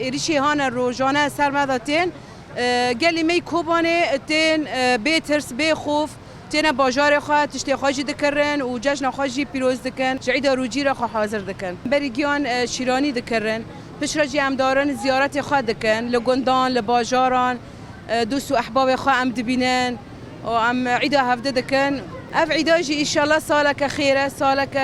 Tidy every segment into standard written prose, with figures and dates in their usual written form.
ایریشی هان روزانه سرمداتین گلی می کوبانه تین بیترس بی خوف تین باجار خوا تشتی خواجی دکرن و جشن خواجی پیروز دکن عید روجی را خوا حاضر دکن بریگیان شیرانی دکرن پشراجی هم دارن زیارت خوا دکن لگندان لباجاران دوست و احباب خوا هم دبینن و هم عید هفته دکن اف عیداجی انشالله سالک خیره سالک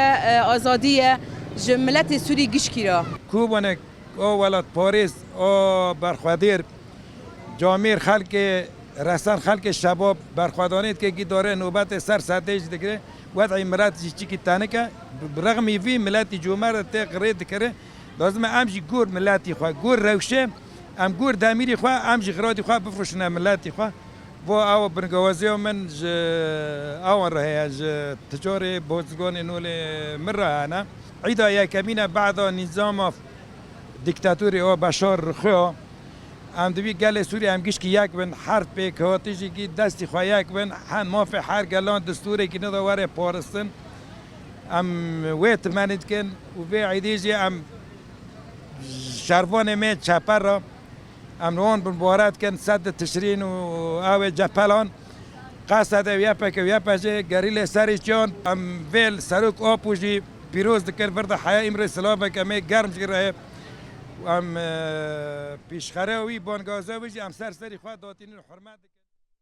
آزادیه جملت سوری گشکیرا کوبانه او ولد پاریس او برخوادیر جامیر خلق رسان خلق شباب برخوادانید که داره نوبت سر سدهش دکره وضع ملت چی کی تانه که برغم وی ملت جمهور تقرید دکره لازم امجی گور ملتی خو گور روشه ام گور دمیری خو امجی غرادی خو بفروشنا ملتی خو و او برنگوازی من اول راه تجاری بوزگان نول مره انا عيدا يا كمينة بعد نظام ديكتاتوري او بشار خو ام دبي قال سوريا ام گشك ياك بن حرب بك هو تيجي كي دستي خو ياك بن حن ما في حر قالون دستوري كي ندوره بورستن ام ويت مانت كن وفي عيديجي ام شرفون مي چپر ام نون بمبارات كان سد تشرين و او جپلان قصد يابك يابجي غريل ساريچون ام ويل سروك اوپوجي پیروز دکر ورده حیا امر سلام که می گرم جگره ام پیشخره وی بانگازه ویجی ام سر سری خود داتین حرمت